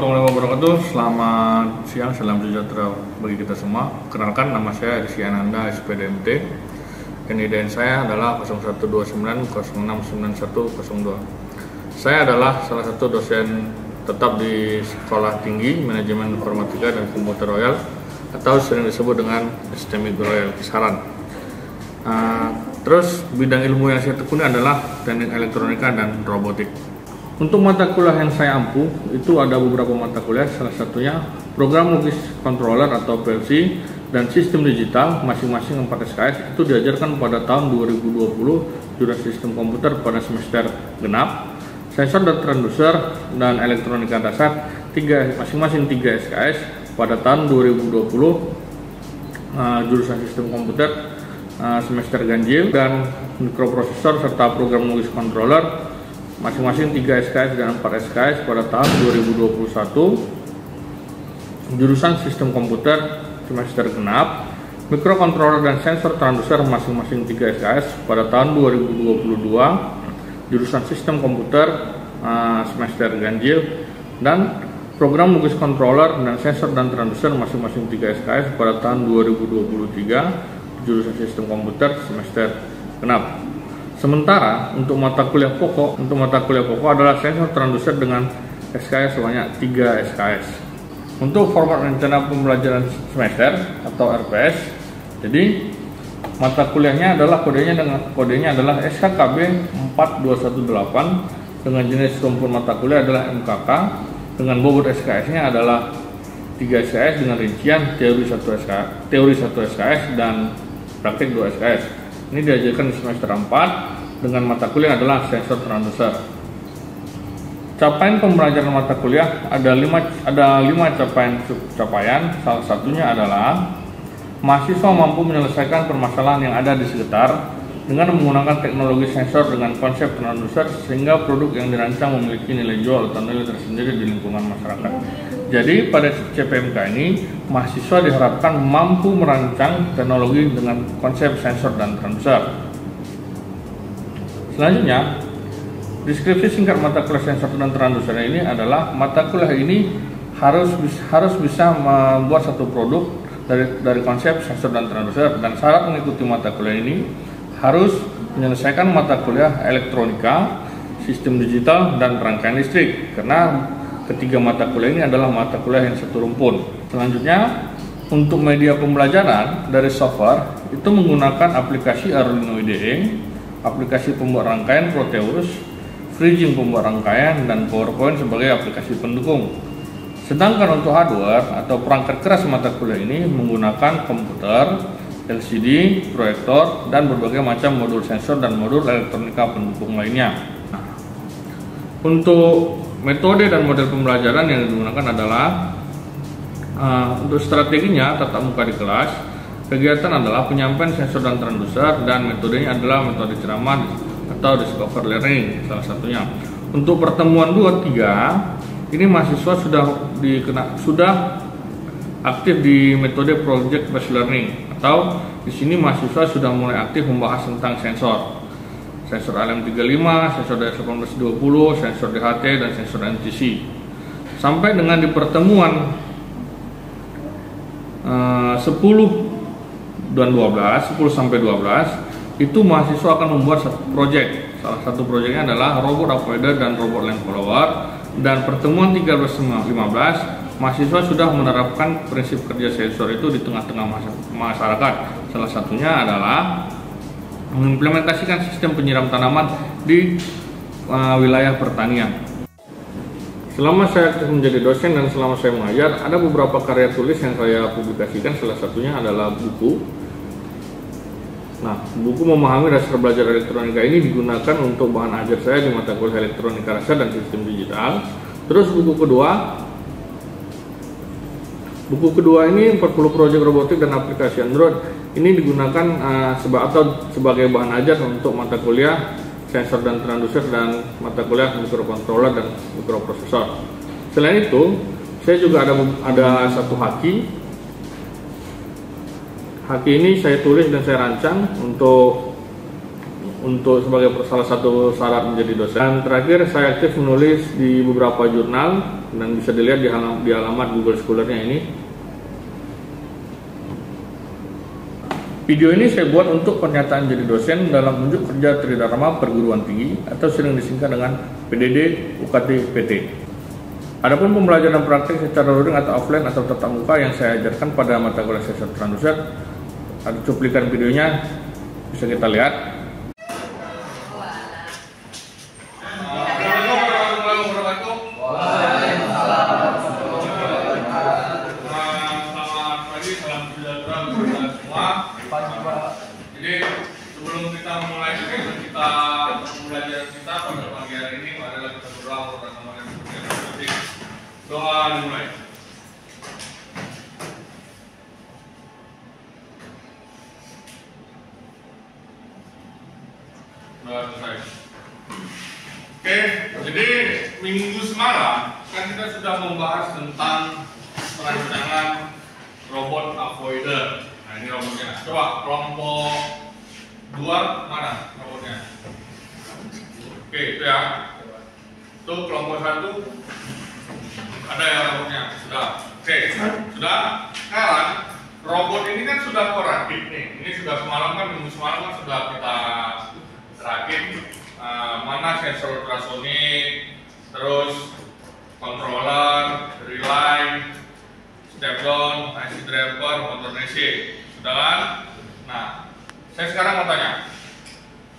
warahmatullahi wabarakatuh. Selamat siang, salam sejahtera bagi kita semua. Kenalkan, nama saya Rizky Ananda, SPDMT. NIDN saya adalah 0129069102. Saya adalah salah satu dosen tetap di Sekolah Tinggi Manajemen Informatika dan Komputer Royal, atau sering disebut dengan STMI Royal Kisaran. Terus bidang ilmu yang saya tekuni adalah teknik elektronika dan robotik. Untuk mata kuliah yang saya ampuh itu ada beberapa mata kuliah, salah satunya program logis controller atau PLC dan sistem digital, masing-masing 4 SKS. Itu diajarkan pada tahun 2020 jurusan sistem komputer pada semester genap. Sensor dan transducer dan elektronika dasar masing-masing 3 SKS pada tahun 2020 jurusan sistem komputer semester ganjil, dan mikroprosesor serta program logis controller masing-masing 3 SKS dan 4 SKS pada tahun 2021 jurusan sistem komputer semester genap. Mikrokontroler dan sensor transducer masing-masing 3 SKS pada tahun 2022 jurusan sistem komputer semester ganjil, dan program logis controller dan sensor dan transducer masing-masing 3 SKS pada tahun 2023 jurusan sistem komputer semester genap. Sementara untuk mata kuliah pokok adalah sensor transducer dengan SKS sebanyak 3 SKS. Untuk format rencana pembelajaran semester atau RPS, jadi mata kuliahnya adalah kodenya adalah SKKB 4218 dengan jenis rumpun mata kuliah adalah MKK, dengan bobot SKS-nya adalah 3 SKS dengan rincian teori 1 SKS dan praktik 2 SKS. Ini diajarkan di semester 4 dengan mata kuliah adalah sensor transducer. Capaian pembelajaran mata kuliah ada 5 capaian. Salah satunya adalah mahasiswa mampu menyelesaikan permasalahan yang ada di sekitar dengan menggunakan teknologi sensor dengan konsep transducer, sehingga produk yang dirancang memiliki nilai jual atau nilai tersendiri di lingkungan masyarakat. Jadi pada CPMK ini mahasiswa diharapkan mampu merancang teknologi dengan konsep sensor dan transducer. Selanjutnya, deskripsi singkat mata kuliah sensor dan transducer ini adalah mata kuliah ini harus bisa membuat satu produk dari konsep sensor dan transducer, dan syarat mengikuti mata kuliah ini harus menyelesaikan mata kuliah elektronika, sistem digital, dan rangkaian listrik, karena ketiga mata kuliah ini adalah mata kuliah yang satu rumpun. Selanjutnya, untuk media pembelajaran dari software itu menggunakan aplikasi Arduino IDE, aplikasi pembuat rangkaian Proteus, FreeGym pembuat rangkaian, dan PowerPoint sebagai aplikasi pendukung. Sedangkan untuk hardware atau perangkat keras mata kuliah ini menggunakan komputer, LCD, proyektor, dan berbagai macam modul sensor dan modul elektronika pendukung lainnya. Untuk metode dan model pembelajaran yang digunakan adalah untuk strateginya tatap muka di kelas. Kegiatan adalah penyampaian sensor dan transducer, dan metodenya adalah metode ceramah atau discover learning salah satunya. Untuk pertemuan 2-3 ini mahasiswa sudah aktif di metode project based learning, atau di sini mahasiswa sudah mulai aktif membahas tentang sensor LM35, sensor DS1820, sensor DHT, dan sensor NTC. Sampai dengan di pertemuan 10 sampai 12 itu mahasiswa akan membuat satu project. Salah satu projectnya adalah robot avoider dan robot line follower. Dan pertemuan 13-15 mahasiswa sudah menerapkan prinsip kerja sensor itu di tengah-tengah masyarakat. Salah satunya adalah mengimplementasikan sistem penyiram tanaman di wilayah pertanian. Selama saya aktif menjadi dosen dan selama saya mengajar, ada beberapa karya tulis yang saya publikasikan. Salah satunya adalah buku. Nah, buku memahami dasar belajar elektronika ini digunakan untuk bahan ajar saya di mata kuliah elektronika dasar dan sistem digital. Terus buku kedua ini 40 proyek robotik dan aplikasi Android. Ini digunakan sebagai bahan ajar untuk mata kuliah sensor dan transducer dan mata kuliah mikrokontroler dan mikroprosesor. Selain itu, saya juga ada satu haki. Haki ini saya tulis dan saya rancang untuk untuk sebagai salah satu syarat menjadi dosen. Dan terakhir, saya aktif menulis di beberapa jurnal dan bisa dilihat di alamat Google Scholar-nya ini. Video ini saya buat untuk pernyataan jadi dosen dalam unjuk kerja Tridharma Perguruan Tinggi atau sering disingkat dengan PDD UKT PT. Adapun pembelajaran praktik secara luring atau offline atau tatap muka yang saya ajarkan pada mata kuliah Sesat Transducer, ada cuplikan videonya, bisa kita lihat. Jadi sebelum kita mulai kita pembelajaran kita pada pagi hari ini, marilah kita berdoa dan semoga berkati. Doa dimulai. Doa selesai. Oke, jadi minggu semalam kan kita sudah membahas tentang perancangan robot avoider. Nah, ini robotnya. Coba kelompok 2 mana robotnya? Oke, itu ya. Itu kelompok 1 ada ya robotnya. Sudah. Oke, sudah. Sekarang robot ini kan sudah koraktif nih. Ini sudah semalam kan, minggu semalam kan sudah kita rakit. Mana sensor ultrasonik, terus controller, relay, step down, IC driver, motor DC. Sudah kan? Nah, saya sekarang mau tanya.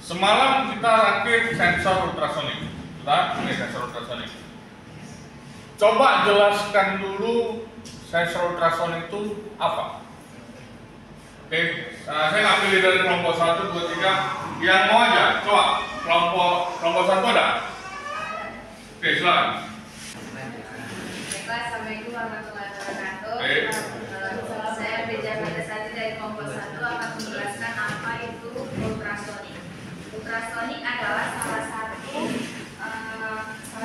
Semalam kita rakit sensor ultrasonik. Sudah? Ini sensor ultrasonik. Coba jelaskan dulu sensor ultrasonik itu apa? Oke, saya ambil dari kelompok 1, 2, 3. Yang mau aja, coba kelompok 1 ada? Oke, silakan. Assalamualaikum warahmatullahi wabarakatuh. Saya Beja Madasati dari kelompok 1 akan menjelaskan apa itu ultrasonik. Ultrasonik adalah salah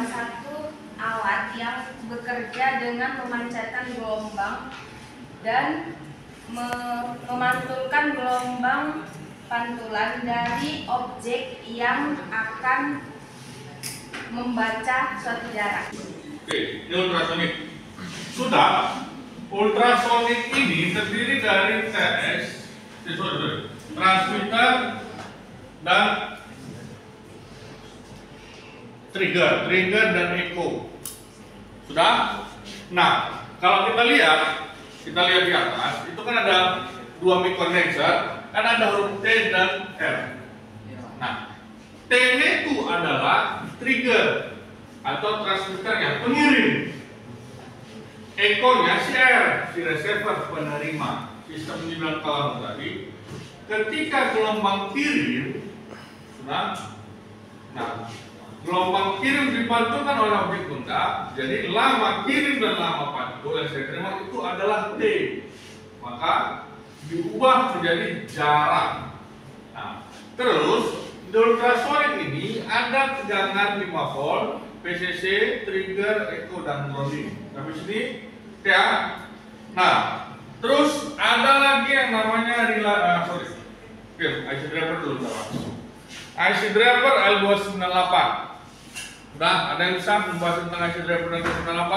satu alat yang bekerja dengan memancarkan gelombang dan memantulkan gelombang pantulan dari objek yang akan membaca suatu jarak. Oke, ini ultrasonik. Sudah, ultrasonik ini terdiri dari transmitter dan trigger dan echo. Sudah? Nah, kalau kita lihat di atas, itu kan ada 2 mic condenser, kan ada huruf T dan R. Nah, T-nya itu adalah trigger atau transmitternya, pengirim. Echo-nya si R, si receiver, penerima. Sistem di bilang kawan tadi, ketika gelombang kirim, nah, gelombang kirim dipantulkan oleh objek benda, jadi lama kirim dan lama pantul yang saya terima itu adalah T. Maka diubah menjadi jarak. Nah, terus di ultrasonik ini ada tegangan 5 volt, PCC, trigger, echo, dan grounding. Sampai sini ya. Nah, terus ada lagi yang namanya Oke, IC driver dulu IC driver L298. Udah, ada yang bisa membahas tentang IC driver L298?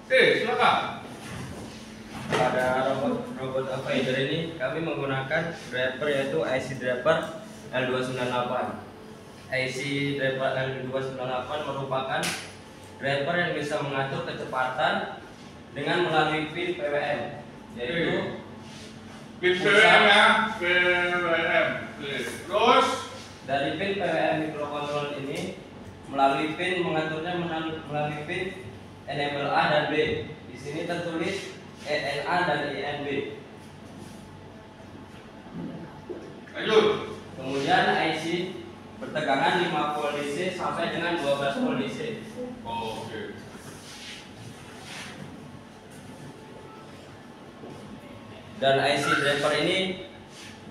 Oke, silakan. Pada robot avoider ini kami menggunakan driver yaitu IC driver L298. IC driver L298 merupakan driver yang bisa mengatur kecepatan dengan melalui pin PWM, yaitu pin PWM ya, PWM. Terus dari pin PWM microcontroller ini melalui pin mengaturnya melalui pin enable A dan B. Di sini tertulis ENA dan INB. Lanjut. Kemudian IC bertegangan 5 volt DC sampai dengan 12 volt DC. Oke. Dan IC driver ini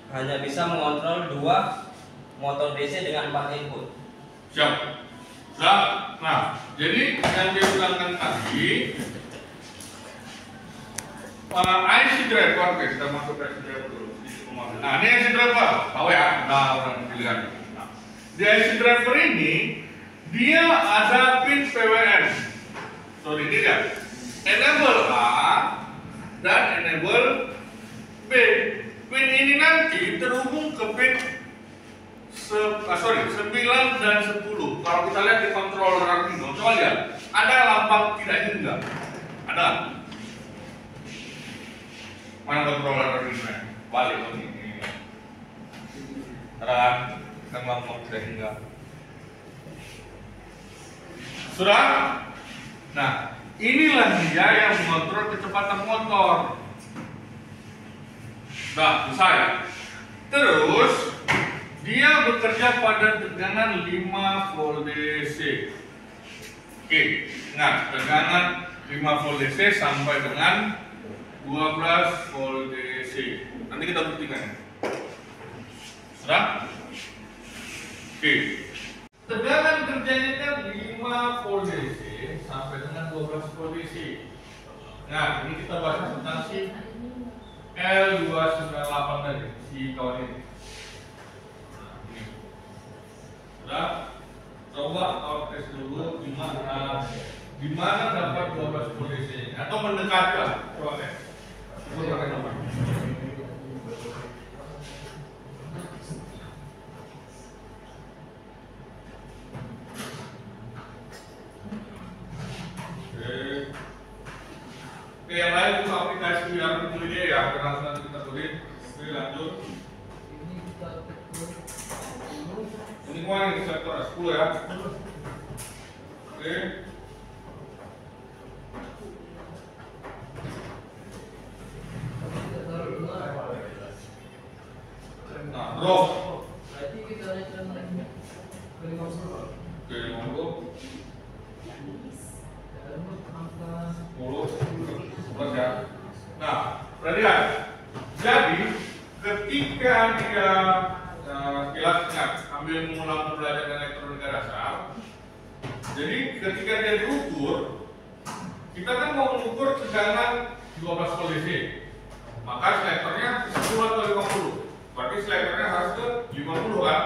hanya bisa mengontrol 2 motor DC dengan 4 input. Siap. Nah, jadi yang dia bilangkan tadi IC driver, oke, kita masuk ke IC driver dulu. Nah, ini IC driver, tahu ya? Nah, orang pilihan. Nah, di IC driver ini dia ada pin PWM. Sorry, ini dia. Enable A dan enable B. Pin ini nanti terhubung ke pin 9 dan 10. Kalau kita lihat di controller Arduino, coba lihat, ada lambang tidak hingga. Ada. Mana controller Arduino? Balik lagi. Ada kan lambang tidak hingga. Sudah? Nah, inilah dia yang mengontrol kecepatan motor. Sudah, selesai. Terus dia bekerja pada tegangan 5 volt DC. Oke, nah tegangan 5 volt DC sampai dengan 12 volt DC. Nanti kita buktikan. Sudah? Oke. Tegangan kerjanya kan 5 volt DC sampai dengan 12 volt DC. Nah, ini kita bahas tentang si L298 tadi, si kawan ini. Sudah, coba kalau tes dulu gimana dapat 12 volt DC atau mendekati lah, coba tes. Coba pakai nomor. Oke, yang lain buka aplikasi Arduino IDE ya, karena nanti kita tulis. Oke, lanjut. Ini semua yang sektor 10 ya. Oke. Nah, drop. Berarti kita naikkan ke 50. Oke, 50. 10 ya. Nah, perhatikan. Jadi ketika dia kilasnya ambil mengulang pembelajaran elektronika dasar, jadi ketika dia diukur, kita kan mau mengukur tegangan 12 volt DC, maka slidernya 10 atau 50, berarti slidernya harus ke 50 kan.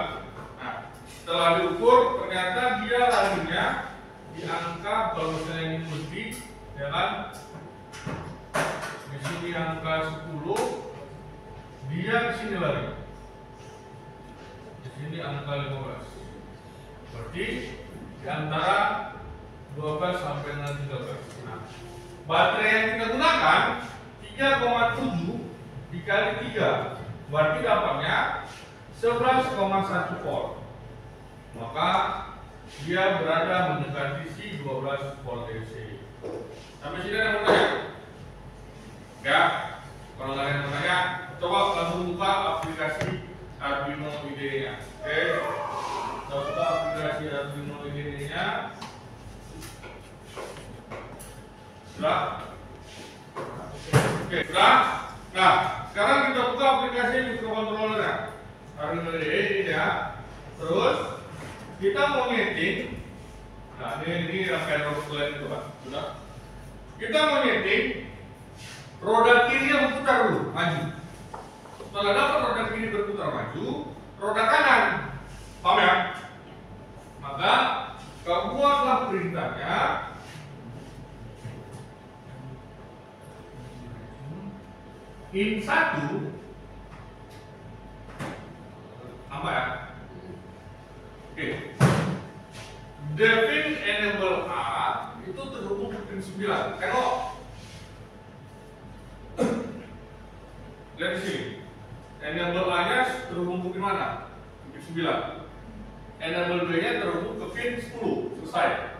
Nah, setelah diukur ternyata dia larinya di angka, kalau misalnya ini multi ya kan, di sini angka 10, dia di sini lari, di sini angka 15, berarti di antara 12 sampai dengan 13. Nah, baterai yang kita gunakan 3,7 dikali 3, berarti dapatnya 11,1 volt. Maka dia berada mendekati si 12 volt DC. Sampai sini ada pertanyaan? Ya, kalau nggak ada yang bertanya, coba langsung buka aplikasi Arduino IDE-nya. Oke, kita buka aplikasi Arduino IDE-nya. Sudah? Oke, sudah? Nah, sekarang kita buka aplikasi microcontroller-nya. Arduino IDE ini ya. Terus kita mau nyeting. Nah, ini rangkaian robot lain itu kan. Sudah? Kita mau nyeting, roda kirinya berputar dulu, maju. Setelah dapat roda kiri berputar maju, roda kanan, paham ya? Maka kau buatlah perintahnya. In 1 apa ya? Oke. Devin enable A itu terhubung ke pin 9. Tengok. Lihat di sini. Enable A-nya terhubung ke pin mana? Pin 9. Enable B-nya terhubung ke pin 10. Selesai.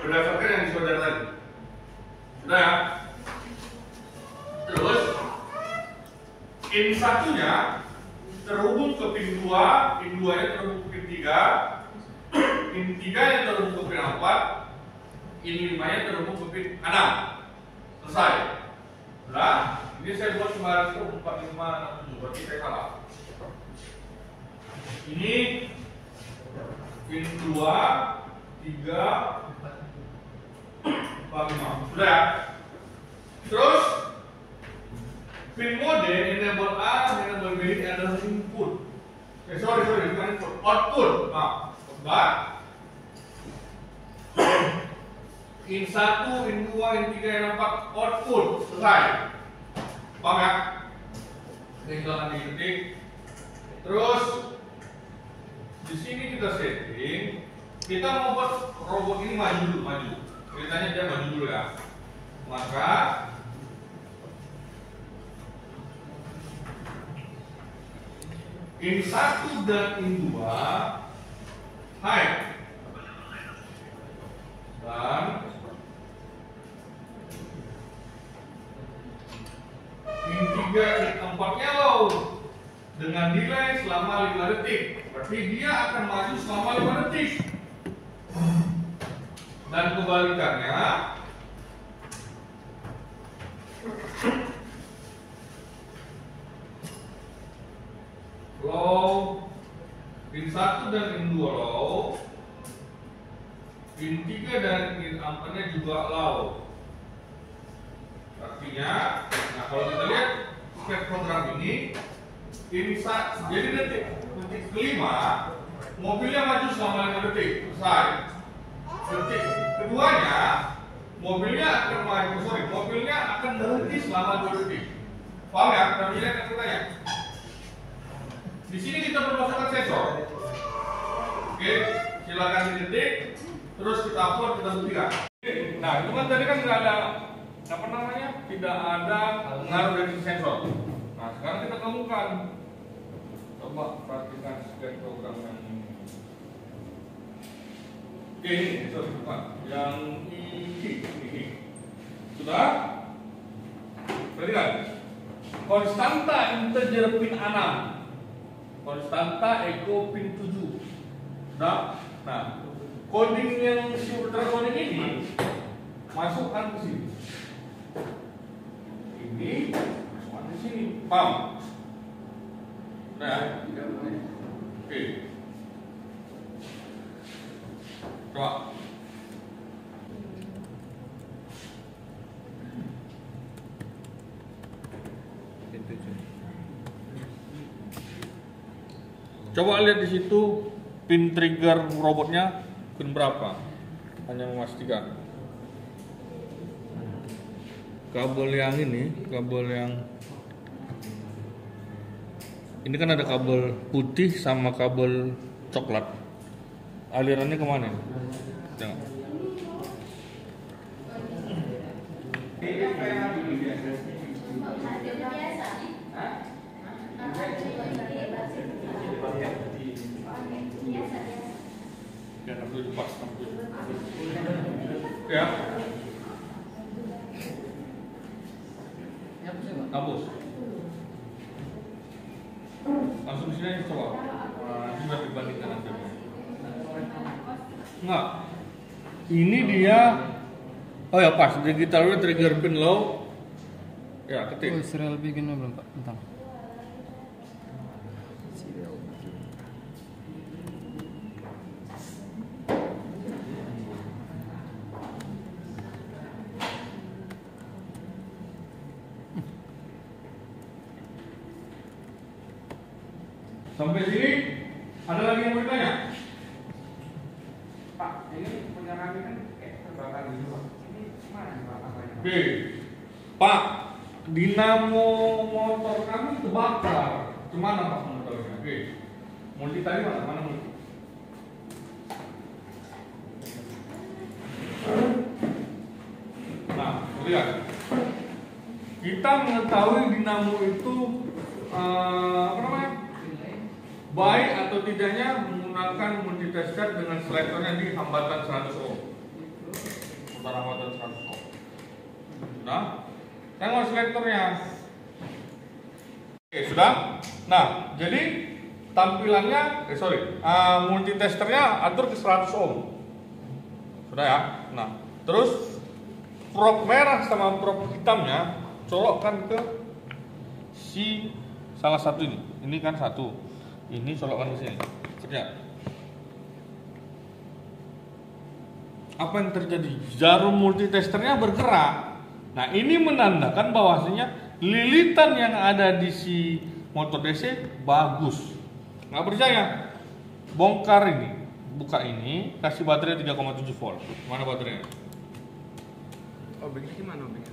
Berdasarkan yang disodar tadi. Sudah ya? Terus pin 1-nya terhubung ke pin 2, pin 2-nya terhubung ke pin 3. Pin 3 yang terhubung ke pin 4, pin 5 nya terhubung ke pin 6. Selesai. Nah, ini saya buat kemarin itu 4, 5, 6, 7, berarti saya salah. Ini pin 2, 3, 4, 5. Sudah. Terus Pin mode enable A, enable B ini adalah input. Sorry, bukan input, output. Nah, coba. In 1, in 2, in 3, in 4, output. Selesai. Paham ya? Ini silahkan diketik. Terus di sini kita setting. Kita mau buat robot ini maju dulu, maju. Ceritanya dia maju dulu ya. Maka in 1 dan in 2 high. Dan in 3 in 4-nya low dengan delay selama 5 detik. Berarti dia akan maju selama 5 detik. Dan kebalikannya low in 1 dan in 2 low, in 3 dan in 4-nya juga low. Artinya, nah kalau kita lihat step program ini, jadi detik kelima mobilnya maju selama 5 detik, selesai. Detik keduanya mobilnya akan berhenti selama 2 detik. Paham ya? Kita lihat ceritanya. Di sini kita memasukkan sensor. Oke, silakan diketik, terus kita upload, kita buktikan. Nah, itu kan tadi kan nggak ada tidak ada pengaruh dari sensor. Nah, sekarang kita temukan. Coba perhatikan scan program yang ini. Oke, ini yang ini. Sudah? Perhatikan. Konstanta integer pin 6. Konstanta echo pin 7. Nah, coding yang si ultra coding ini masukkan ke sini. Ini masukkan ke sini. Paham? Nah, oke. Coba. Coba lihat di situ pin trigger robotnya pin berapa? Hanya memastikan. Kabel yang ini kan ada kabel putih sama kabel coklat. Alirannya kemana? Jangan. Ya. Hapus. Langsung sini coba. Nanti biar dibandingkan aja. Enggak. Ini dia. Oh ya pas. Digital trigger pin low. Ya ketik. Oh, serial bikinnya belum Pak. Bentar. Sampai sini ada lagi yang mau ditanya? Pak, ini punya kami kan kayak terbakar gitu Pak. Ini gimana Pak? Apanya? Oke, Pak, dinamo motor kami terbakar. Cemana Pak motornya? Oke, multi tadi mana multi? Nah, lihat. Kita mengetahui dinamo itu apa namanya? Baik atau tidaknya menggunakan multitester dengan selektornya di hambatan 100 ohm. Putar hambatan 100 ohm. Nah, tengok selektornya. Oke, sudah. Nah, jadi tampilannya, multitesternya atur ke 100 ohm. Sudah ya. Nah, terus probe merah sama probe hitamnya colokkan ke si salah satu ini. Ini kan satu. Ini colokkan ke sini. Kerja. Apa yang terjadi? Jarum multitesternya bergerak. Nah, ini menandakan bahwasanya lilitan yang ada di si motor DC bagus. Nggak percaya? Bongkar ini, buka ini, kasih baterai 3,7 volt. Mana baterainya? Oh, begini gimana begini?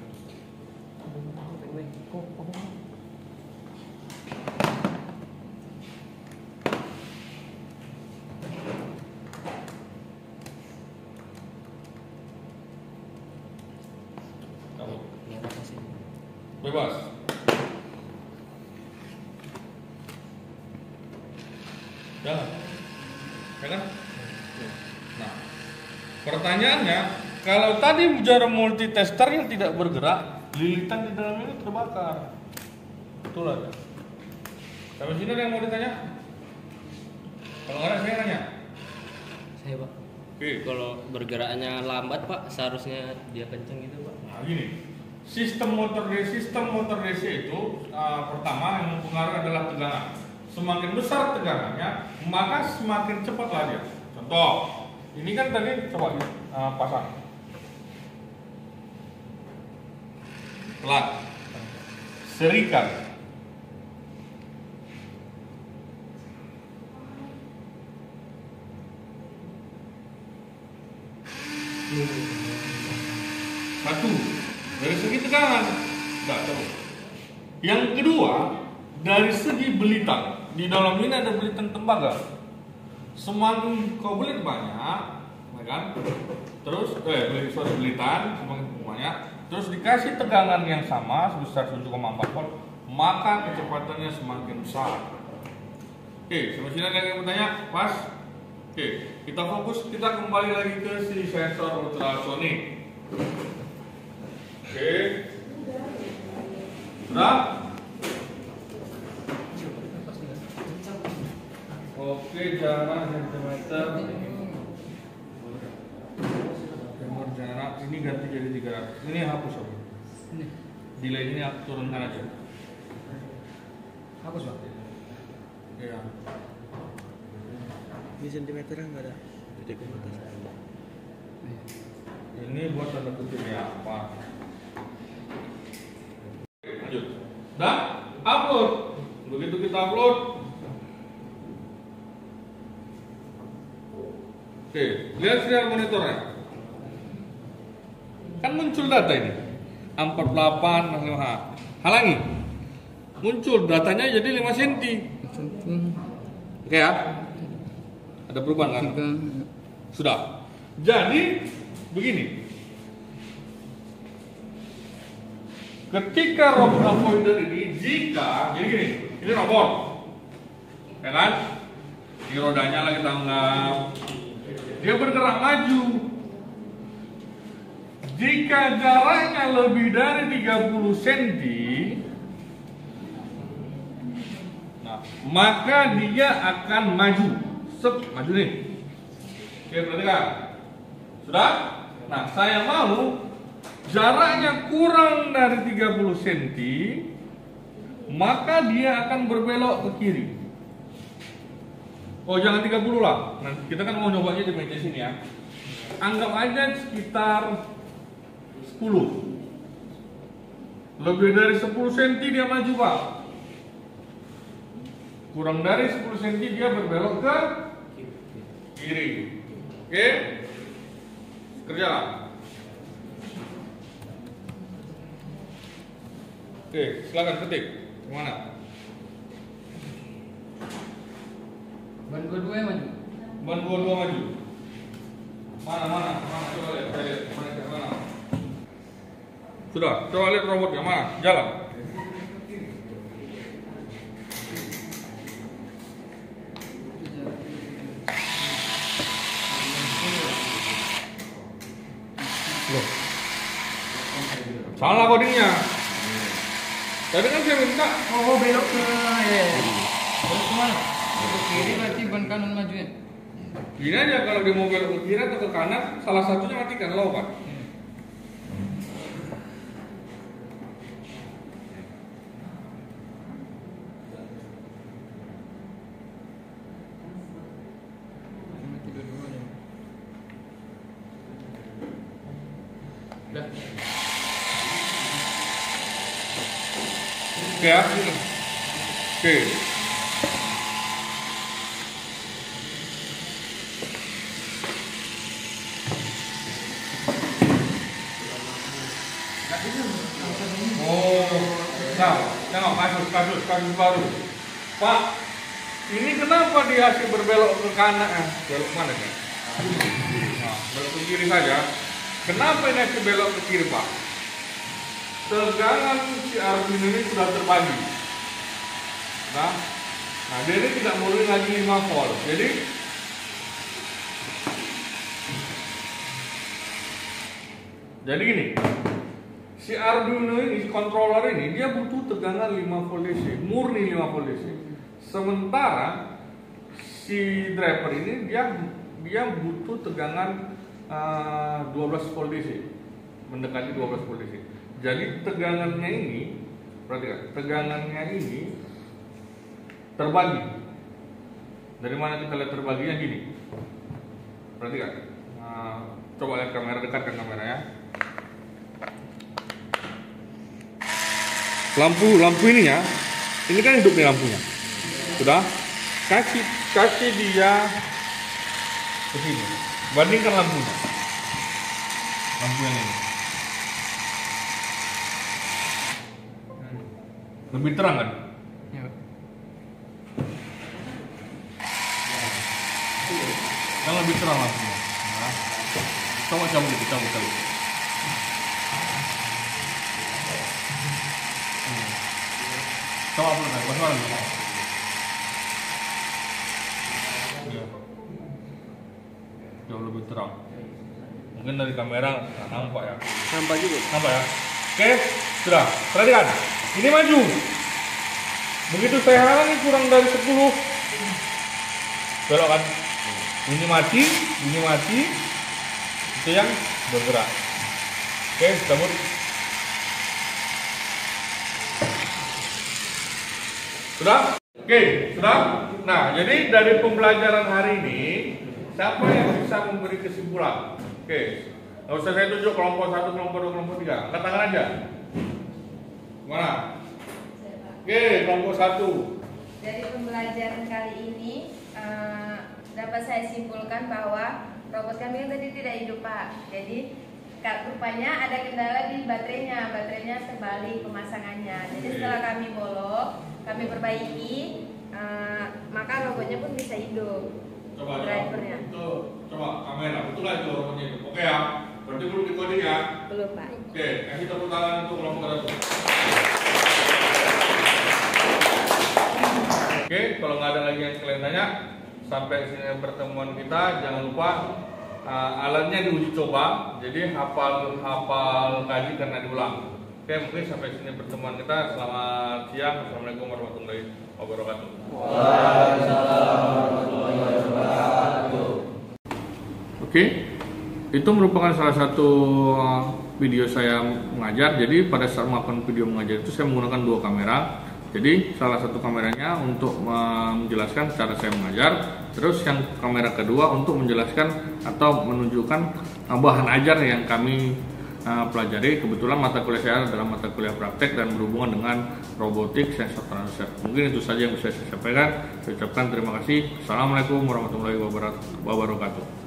Bebas. Jalan. Ya kan? Nah, pertanyaannya, kalau tadi jarum multitester yang tidak bergerak, lilitan di dalam ini terbakar. Betul ada. Sampai sini ada yang mau ditanya? Kalau nggak ada, saya nanya. Saya Pak. Oke. Kalau bergeraknya lambat Pak, seharusnya dia kenceng gitu Pak. Nah, gini. Sistem motor DC itu pertama yang mempengaruhi adalah tegangan. Semakin besar tegangannya, maka semakin cepatlah dia. Contoh, ini kan tadi coba pasang. Pelan. Serikan. Satu, dari segi tegangan, enggak terus. Yang kedua, dari segi belitan, di dalam ini ada belitan tembaga. Semakin kau belit banyak, ya kan? Terus, belitan semakin banyak, terus dikasih tegangan yang sama sebesar 7,4 volt, maka kecepatannya semakin besar. Oke, sampai sini ada yang bertanya? Pas? Oke, kita fokus, kita kembali lagi ke si sensor ultrasonik. Oke, sudah? Oke, jarak sentimeter. Jarak ini ganti jadi 300. Ini hapus Om. Delay ini aku turunkan aja. Hapus Pak. Iya. Ini sentimeternya nggak ada. Jadi komunitas. Ini buat tanda kutipnya apa? Oke, lanjut. Dan upload. Begitu kita upload, oke, lihat serial monitornya. Kan muncul data ini 48, halangi. Muncul datanya jadi 5 cm. Oke ya? Ada perubahan kan? Sudah. Jadi begini. Ketika robot avoider ini, jika jadi gini, ini robot, ya kan? Ini rodanya lagi tanggap, dia bergerak maju. Jika jaraknya lebih dari 30 cm, nah, maka dia akan maju. Maju nih. Oke, perhatikan. Sudah? Nah, saya mau jaraknya kurang dari 30 cm, maka dia akan berbelok ke kiri. Oh, jangan 30 lah. Nah, kita kan mau nyobanya di meja sini ya. Anggap aja sekitar 10. Lebih dari 10 cm dia maju, Pak. Kurang dari 10 cm dia berbelok ke kiri. Oke? Kerja. Oke, silakan ketik. Gimana? Ban dua-dua yang maju. Ban dua-dua maju. Mana? Coba lihat. Saya lihat. Mana? Sudah. Coba lihat robotnya. Mana? Jalan. Loh. Salah codingnya. Tadi kan saya minta Belok ke belok kemana? Ke kiri berarti ban kanan majunya. gini aja, kalau dia mau belok ke kiri atau ke kanan, salah satunya matikan low, Pak. Mati dua-duanya. Udah. Oke ya. Oke. Oh, nah, tengok kasus baru. Pak, ini kenapa dia sih berbelok ke kanan? Belok mana nih? Nah, belok ke kiri saja. Kenapa ini sih belok ke kiri, Pak? Tegangan si Arduino ini sudah terbagi. Nah, dia ini tidak murni lagi 5 volt. Jadi gini. Si Arduino ini, si controller ini, dia butuh tegangan 5 volt DC, murni 5 volt DC. Sementara si driver ini dia butuh tegangan 12 volt DC, mendekati 12 volt DC. Jadi tegangannya ini, perhatikan, tegangannya ini terbagi. Dari mana kita lihat terbaginya gini? Perhatikan. Coba lihat kamera, dekatkan kameranya. Lampu ini ya, ini kan hidup nih lampunya, sudah kasih dia ke sini, bandingkan lampunya, lampu yang ini lebih terang kan? Ya. Yang lebih terang lampunya. Nah, coba cabut. Coba upload lagi, pas lagi. Jauh lebih terang. Mungkin dari kamera nggak nampak ya. Nampak juga. Nampak ya? Oke, sudah. Perhatikan. Ini maju. Begitu saya halangi kurang dari 10. Belok kan? Bunyi mati. Itu yang bergerak. Oke, cabut. Sudah? Oke, sudah? Nah, jadi dari pembelajaran hari ini, siapa yang bisa memberi kesimpulan? Oke, nggak usah saya tunjuk kelompok 1, kelompok 2, kelompok 3. Angkat tangan aja. Mana? Oke, kelompok 1. Dari pembelajaran kali ini dapat saya simpulkan bahwa robot kami yang tadi tidak hidup, Pak. Jadi rupanya ada kendala di baterainya terbalik pemasangannya. Jadi setelah kami bolok, kami perbaiki, maka robotnya pun bisa hidup. Coba drivernya. Coba kamera, betul lah itu robotnya hidup. Oke ya, berarti belum dikoding ya? Belum, Pak. Oke, kasih tepuk tangan untuk kelompok 1. Oke, kalau nggak ada lagi yang kalian tanya, sampai sini pertemuan kita. Jangan lupa alatnya diuji coba, jadi hafal kaji karena diulang. Oke, mungkin sampai sini pertemuan kita. Selamat siang. Assalamualaikum warahmatullahi wabarakatuh. Waalaikumsalam warahmatullahi wabarakatuh. Oke, itu merupakan salah satu video saya mengajar. Jadi pada saat melakukan video mengajar itu saya menggunakan 2 kamera. Jadi salah satu kameranya untuk menjelaskan cara saya mengajar, terus yang kamera kedua untuk menjelaskan atau menunjukkan bahan ajar yang kami pelajari. Kebetulan mata kuliah saya adalah mata kuliah praktek dan berhubungan dengan robotik sensor transfer. Mungkin itu saja yang bisa saya sampaikan. Saya ucapkan terima kasih. Assalamualaikum warahmatullahi wabarakatuh.